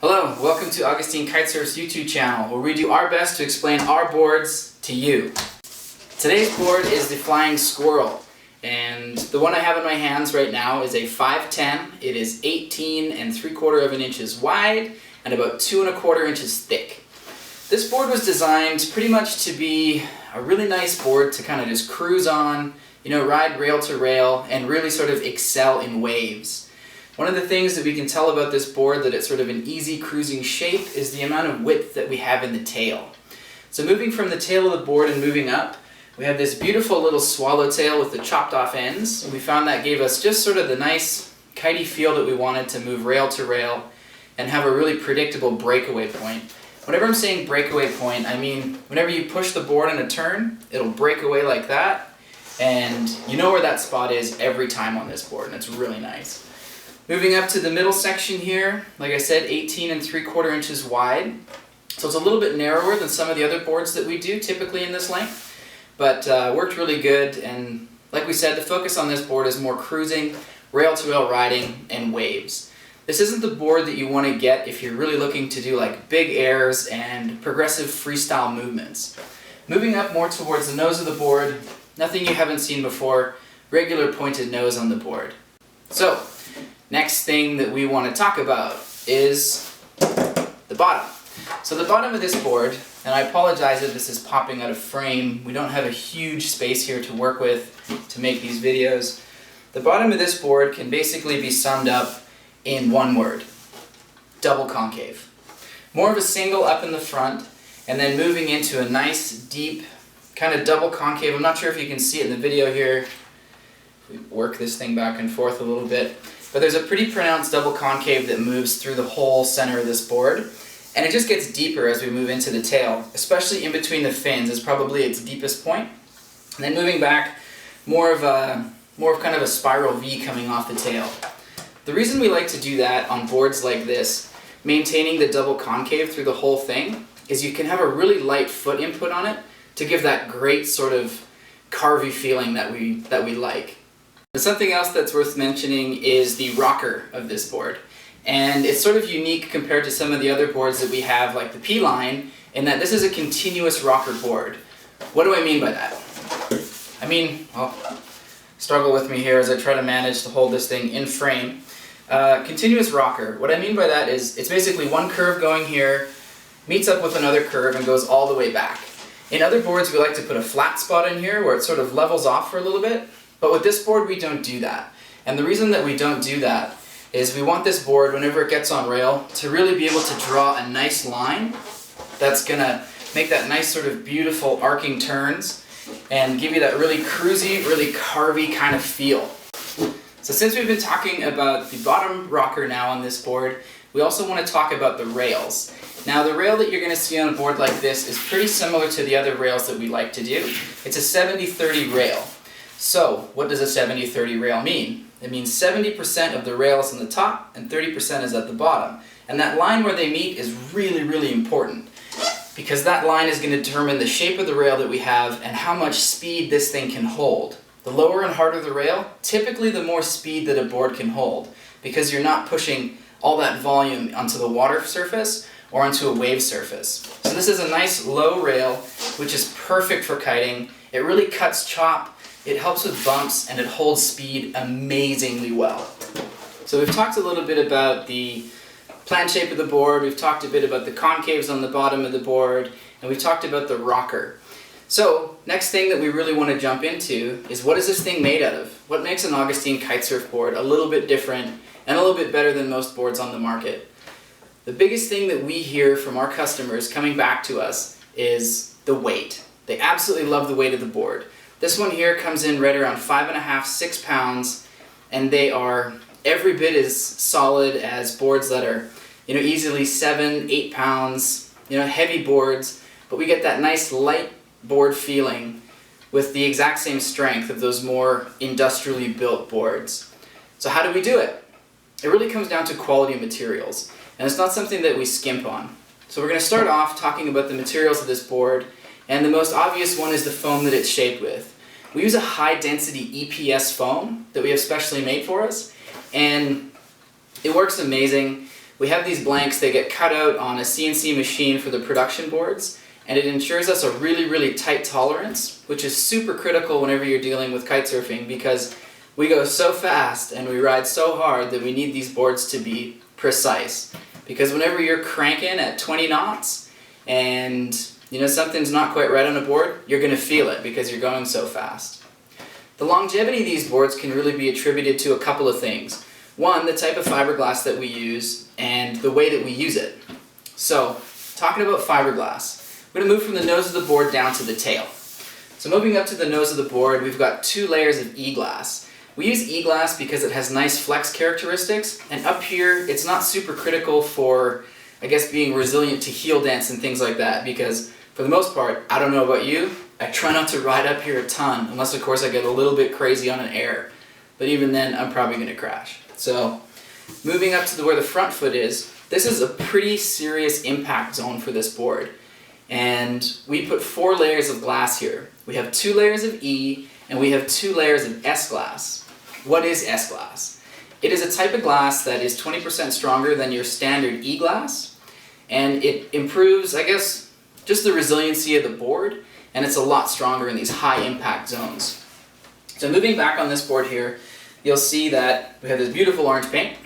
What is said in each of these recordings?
Hello, welcome to Augustine Kitesurf's YouTube channel, where we do our best to explain our boards to you. Today's board is the Flying Squirrel, and the one I have in my hands right now is a 510. It is 18 3/4 inches wide and about 2 1/4 inches thick. This board was designed pretty much to be a really nice board to kind of just cruise on, ride rail to rail and really sort of excel in waves. One of the things that we can tell about this board that it's sort of an easy cruising shape is the amount of width that we have in the tail. So moving from the tail of the board and moving up, we have this beautiful little swallowtail with the chopped off ends. And we found that gave us just sort of the nice kitey feel that we wanted to move rail to rail and have a really predictable breakaway point. Whenever I'm saying breakaway point, I mean whenever you push the board in a turn, it'll break away like that, and you know where that spot is every time on this board, and it's really nice. Moving up to the middle section here, like I said, 18 3/4 inches wide. So it's a little bit narrower than some of the other boards that we do typically in this length, but worked really good. And like we said, the focus on this board is more cruising, rail to rail riding, and waves. This isn't the board that you want to get if you're really looking to do like big airs and progressive freestyle movements. Moving up more towards the nose of the board, nothing you haven't seen before, regular pointed nose on the board. So, next thing that we want to talk about is the bottom. So the bottom of this board, and I apologize if this is popping out of frame, we don't have a huge space here to work with to make these videos. The bottom of this board can basically be summed up in one word: double concave. More of a single up in the front, and then moving into a nice deep kind of double concave. I'm not sure if you can see it in the video here. We work this thing back and forth a little bit. But there's a pretty pronounced double concave that moves through the whole center of this board, and it just gets deeper as we move into the tail, especially in between the fins is probably its deepest point. And then moving back, more of kind of a spiral V coming off the tail. The reason we like to do that on boards like this, maintaining the double concave through the whole thing, is you can have a really light foot input on it to give that great sort of carvy feeling that we like. Something else that's worth mentioning is the rocker of this board. And it's sort of unique compared to some of the other boards that we have, like the P-line, in that this is a continuous rocker board. What do I mean by that? Struggle with me here as I try to manage to hold this thing in frame. Continuous rocker. What I mean by that is it's basically one curve going here, meets up with another curve and goes all the way back. In other boards we like to put a flat spot in here where it sort of levels off for a little bit. But with this board, we don't do that. And the reason that we don't do that is we want this board, whenever it gets on rail, to really be able to draw a nice line that's going to make that nice sort of beautiful arcing turns and give you that really cruisy, really carvy kind of feel. So since we've been talking about the bottom rocker now on this board, we also want to talk about the rails. Now the rail that you're going to see on a board like this is pretty similar to the other rails that we like to do. It's a 70-30 rail. So, what does a 70-30 rail mean? It means 70% of the rail is on the top and 30% is at the bottom. And that line where they meet is really, really important, because that line is going to determine the shape of the rail that we have and how much speed this thing can hold. The lower and harder the rail, typically the more speed that a board can hold, because you're not pushing all that volume onto the water surface or onto a wave surface. So this is a nice low rail, which is perfect for kiting. It really cuts chop. It helps with bumps, and it holds speed amazingly well. So we've talked a little bit about the plan shape of the board, we've talked a bit about the concaves on the bottom of the board, and we've talked about the rocker. So, next thing that we really want to jump into is, what is this thing made out of? What makes an Augustine Kitesurf board a little bit different and a little bit better than most boards on the market? The biggest thing that we hear from our customers coming back to us is the weight. They absolutely love the weight of the board. This one here comes in right around 5.5, 6 pounds, and they are every bit as solid as boards that are, easily 7, 8 pounds, heavy boards, but we get that nice light board feeling with the exact same strength of those more industrially built boards. So how do we do it? It really comes down to quality of materials, and it's not something that we skimp on. So we're going to start off talking about the materials of this board. And the most obvious one is the foam that it's shaped with. We use a high density EPS foam that we have specially made for us, and it works amazing. We have these blanks, they get cut out on a CNC machine for the production boards, and it ensures us a really tight tolerance, which is super critical whenever you're dealing with kitesurfing, because we go so fast and we ride so hard that we need these boards to be precise. Because whenever you're cranking at 20 knots and something's not quite right on a board, you're going to feel it because you're going so fast. The longevity of these boards can really be attributed to a couple of things. One, the type of fiberglass that we use and the way that we use it. So, talking about fiberglass, we're going to move from the nose of the board down to the tail. So moving up to the nose of the board, we've got 2 layers of E-glass. We use E-glass because it has nice flex characteristics, and up here it's not super critical for, I guess, being resilient to heel dents and things like that, because for the most part, I don't know about you, I try not to ride up here a ton, unless of course I get a little bit crazy on an air. But even then, I'm probably going to crash. So, moving up to where the front foot is, this is a pretty serious impact zone for this board. And we put 4 layers of glass here. We have 2 layers of E, and we have 2 layers of S-glass. What is S-glass? It is a type of glass that is 20% stronger than your standard E-glass, and it improves, I guess, just the resiliency of the board, and it's a lot stronger in these high impact zones. So moving back on this board here, you'll see that we have this beautiful orange paint,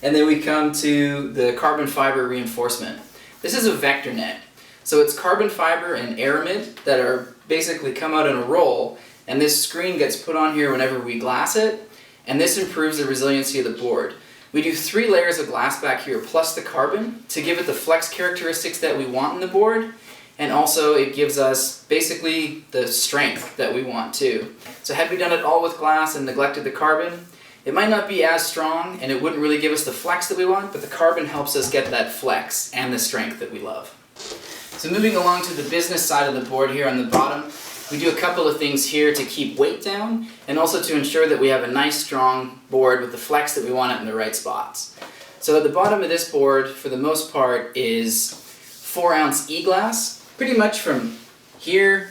and then we come to the carbon fiber reinforcement. This is a vector net. So it's carbon fiber and aramid that are basically come out in a roll, and this screen gets put on here whenever we glass it, and this improves the resiliency of the board. We do 3 layers of glass back here plus the carbon to give it the flex characteristics that we want in the board, and also it gives us basically the strength that we want too. So had we done it all with glass and neglected the carbon, it might not be as strong and it wouldn't really give us the flex that we want, but the carbon helps us get that flex and the strength that we love. So moving along to the business side of the board here on the bottom, we do a couple of things here to keep weight down and also to ensure that we have a nice strong board with the flex that we want it in the right spots. So at the bottom of this board, for the most part, is 4-ounce E-glass, pretty much from here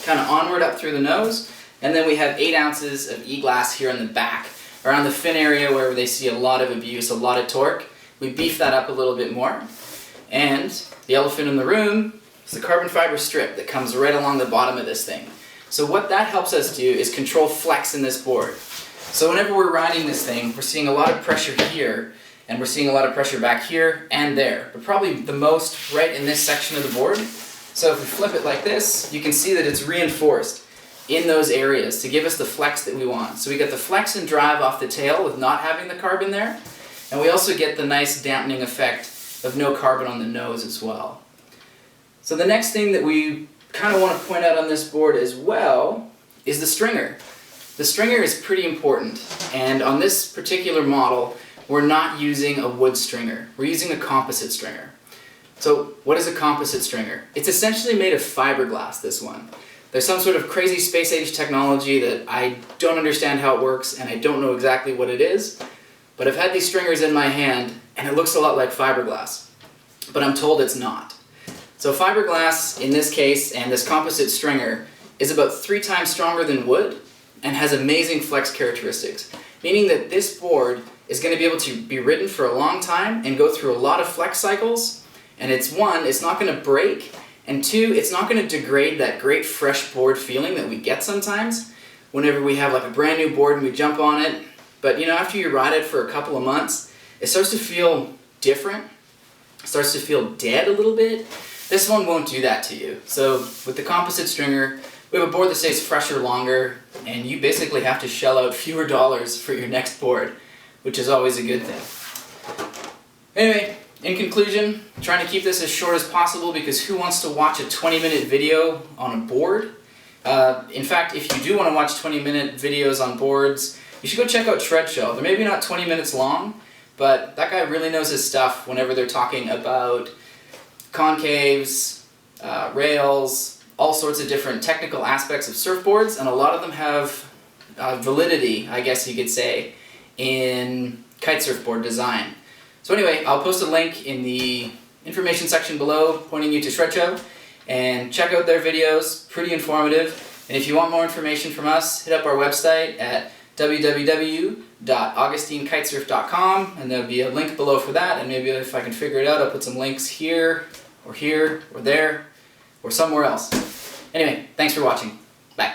kind of onward up through the nose, and then we have 8 ounces of E-glass here in the back, around the fin area where they see a lot of abuse, a lot of torque. We beef that up a little bit more, and the elephant in the room is the carbon fiber strip that comes right along the bottom of this thing. So what that helps us do is control flex in this board. So whenever we're riding this thing, we're seeing a lot of pressure here, and we're seeing a lot of pressure back here and there, but probably the most right in this section of the board. So if we flip it like this, you can see that it's reinforced in those areas to give us the flex that we want. So we get the flex and drive off the tail with not having the carbon there, and we also get the nice dampening effect of no carbon on the nose as well. So the next thing that we kind of want to point out on this board as well is the stringer. The stringer is pretty important, and on this particular model, we're not using a wood stringer. We're using a composite stringer. So what is a composite stringer? It's essentially made of fiberglass, this one. There's some sort of crazy space age technology that I don't understand how it works, and I don't know exactly what it is, but I've had these stringers in my hand, and it looks a lot like fiberglass, but I'm told it's not. So fiberglass, in this case, and this composite stringer, is about 3 times stronger than wood, and has amazing flex characteristics, meaning that this board is going to be able to be ridden for a long time and go through a lot of flex cycles. And it's one, it's not going to break, and 2, it's not going to degrade that great fresh board feeling that we get sometimes whenever we have like a brand new board and we jump on it. But after you ride it for a couple of months, it starts to feel different, it starts to feel dead a little bit. This one won't do that to you. So with the composite stringer, we have a board that stays fresher longer, and you basically have to shell out fewer dollars for your next board, which is always a good thing. Anyway, in conclusion, trying to keep this as short as possible because who wants to watch a 20-minute video on a board? In fact, if you do want to watch 20-minute videos on boards, you should go check out Shred Show. They're maybe not 20 minutes long, but that guy really knows his stuff whenever they're talking about concaves, rails, all sorts of different technical aspects of surfboards, and a lot of them have validity, I guess you could say, in kitesurfboard design. So anyway, I'll post a link in the information section below pointing you to Shred Show, and check out their videos, pretty informative. And if you want more information from us, hit up our website at www.augustinekitesurf.com, and there'll be a link below for that, and maybe if I can figure it out, I'll put some links here, or there, or somewhere else. Anyway, thanks for watching. Bye.